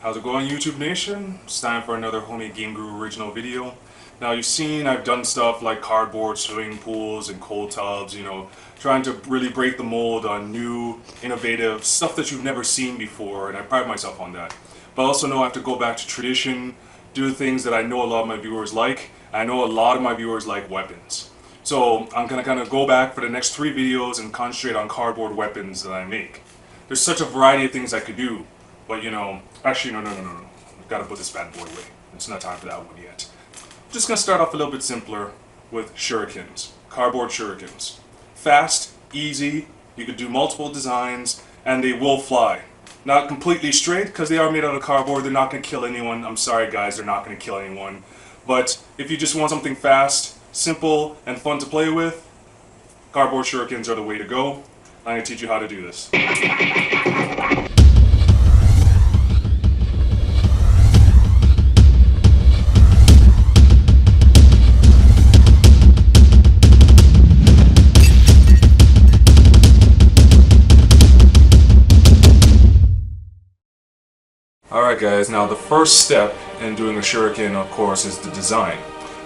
How's it going, YouTube Nation? It's time for another Homie Game Guru original video. Now, you've seen I've done stuff like cardboard swimming pools and cold tubs, trying to really break the mold on new, innovative stuff that you've never seen before, and I pride myself on that. But I also know I have to go back to tradition, do things that I know a lot of my viewers like. I know a lot of my viewers like weapons. So I'm going to kind of go back for the next 3 videos and concentrate on cardboard weapons that I make. There's such a variety of things I could do, but actually no. I've got to put this bad boy away. It's not time for that one yet. I'm just going to start off a little bit simpler with shurikens, cardboard shurikens. Fast, easy, you could do multiple designs, and they will fly. Not completely straight, because they are made out of cardboard. They're not going to kill anyone. I'm sorry guys, they're not going to kill anyone. But if you just want something fast, simple, and fun to play with, cardboard shurikens are the way to go. I'm going to teach you how to do this. Alright guys, now the first step in doing a shuriken, of course, is the design.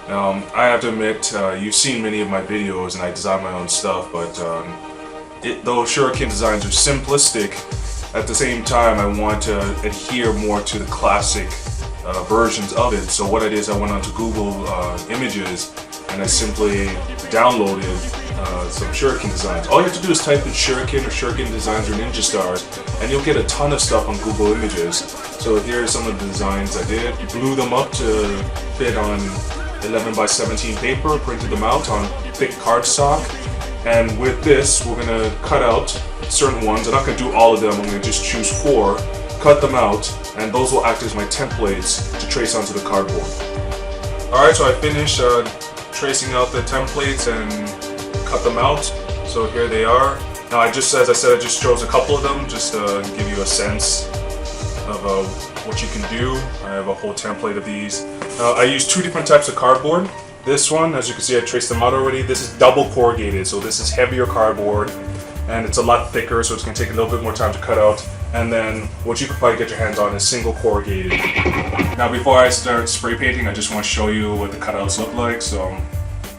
Now, I have to admit, you've seen many of my videos and I design my own stuff, but those shuriken designs are simplistic. At the same time, I want to adhere more to the classic versions of it. So what I did is I went onto Google Images and I simply downloaded some shuriken designs. All you have to do is type in shuriken or shuriken designs or ninja stars and you'll get a ton of stuff on Google Images. So here are some of the designs I did. Blew them up to fit on 11 by 17 paper, printed them out on thick cardstock, and with this we're going to cut out certain ones. I'm not going to do all of them, I'm going to just choose 4, cut them out, and those will act as my templates to trace onto the cardboard. Alright, so I finished tracing out the templates and cut them out, so here they are. Now as I said, I just chose a couple of them just to give you a sense of what you can do. I have a whole template of these. I use 2 different types of cardboard. This one, as you can see, I traced them out already. This is double corrugated, so this is heavier cardboard and it's a lot thicker, so it's going to take a little bit more time to cut out. And then what you can probably get your hands on is single corrugated. Now before I start spray painting, I just want to show you what the cutouts look like. So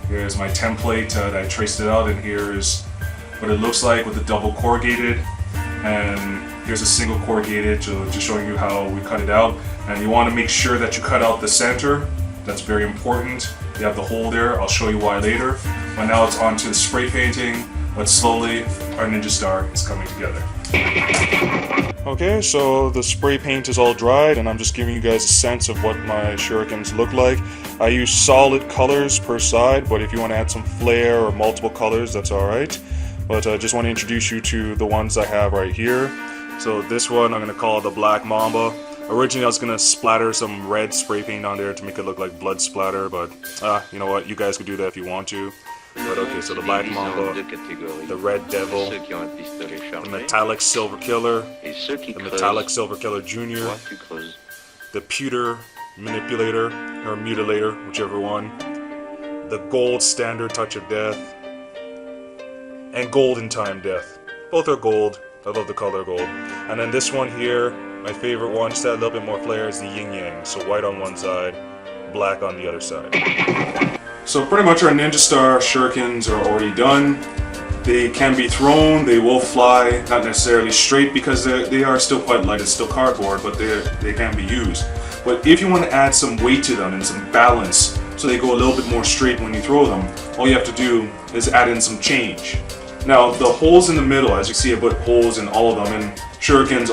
here's my template that I traced it out, and here's what it looks like with the double corrugated. And here's a single corrugated, just showing you how we cut it out. And you want to make sure that you cut out the center. That's very important. You have the hole there. I'll show you why later. But now it's on to the spray painting. But slowly, our ninja star is coming together. Okay, so the spray paint is all dried, and I'm just giving you guys a sense of what my shurikens look like. I use solid colors per side, but if you want to add some flair or multiple colors, that's alright. But I just want to introduce you to the ones I have right here. So this one I'm going to call the Black Mambo. Originally I was going to splatter some red spray paint on there to make it look like blood splatter, but you know what, you guys could do that if you want to. But okay, so the Black Mambo, the Red Devil, the Metallic Silver Killer, the Metallic Silver Killer Jr., the Pewter Manipulator, or Mutilator, whichever one, the Gold Standard Touch of Death, and Golden Time Death. Both are gold. I love the color gold. And then this one here, my favorite one, just to add a little bit more flair, is the Yin Yang. So white on one side, black on the other side. So pretty much our Ninja Star shurikens are already done. They can be thrown, they will fly, not necessarily straight because they are still quite light, it's still cardboard, but they can be used. But if you want to add some weight to them and some balance, so they go a little bit more straight when you throw them, all you have to do is add in some change. Now the holes in the middle, as you see, I put holes in all of them, and shurikens,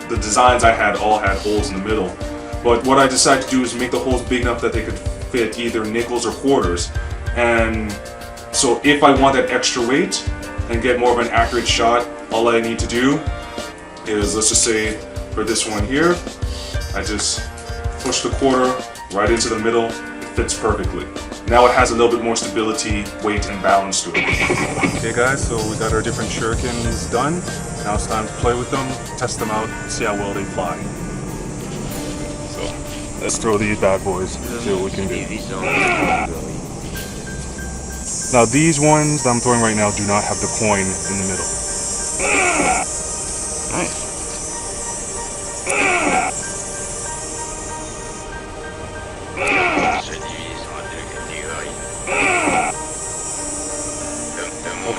the designs I had all had holes in the middle. But what I decided to do is make the holes big enough that they could fit either nickels or quarters. And so if I want that extra weight and get more of an accurate shot, all I need to do is, let's just say for this one here, I just push the quarter right into the middle. It fits perfectly. Now it has a little bit more stability, weight, and balance to it. Okay guys, so we got our different shurikens done. Now it's time to play with them, test them out, see how well they fly. So let's throw these bad boys, see what we can do. Now these ones that I'm throwing right now do not have the coin in the middle. Nice.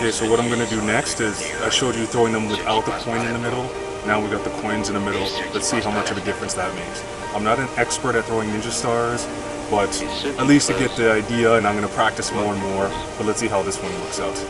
Okay, so what I'm going to do next is, I showed you throwing them without the coin in the middle. Now we got the coins in the middle. Let's see how much of a difference that makes. I'm not an expert at throwing ninja stars, but at least to get the idea, and I'm going to practice more and more. But let's see how this one works out.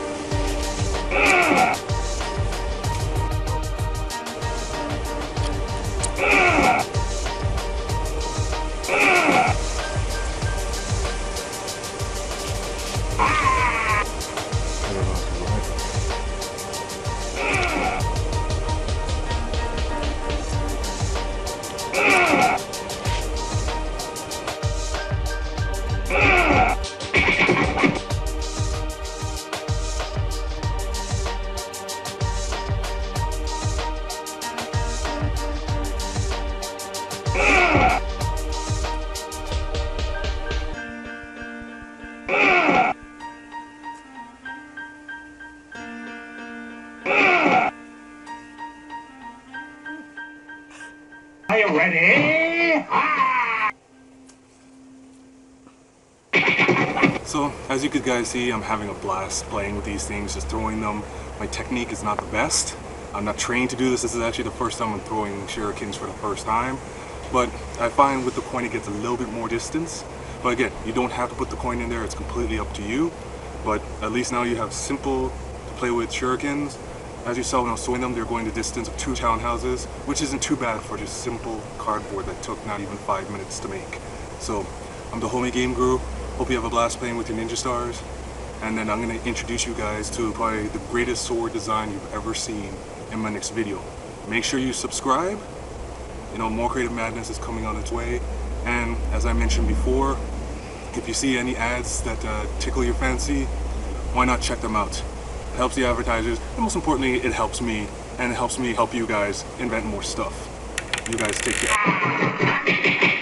Are you ready? So, as you could guys see, I'm having a blast playing with these things, just throwing them. My technique is not the best. I'm not trained to do this. This is actually the first time I'm throwing shurikens for the first time. But I find with the coin it gets a little bit more distance. But again, you don't have to put the coin in there. It's completely up to you. But at least now you have simple to play with shurikens. As you saw when I was throwing them, they're going the distance of 2 townhouses, which isn't too bad for just simple cardboard that took not even 5 minutes to make. So, I'm the Homie Game Guru. Hope you have a blast playing with your ninja stars. And then I'm going to introduce you guys to probably the greatest sword design you've ever seen in my next video. Make sure you subscribe. You know, more creative madness is coming on its way. And as I mentioned before, if you see any ads that tickle your fancy, why not check them out? It helps the advertisers, and most importantly, it helps me, and it helps me help you guys invent more stuff. You guys take care.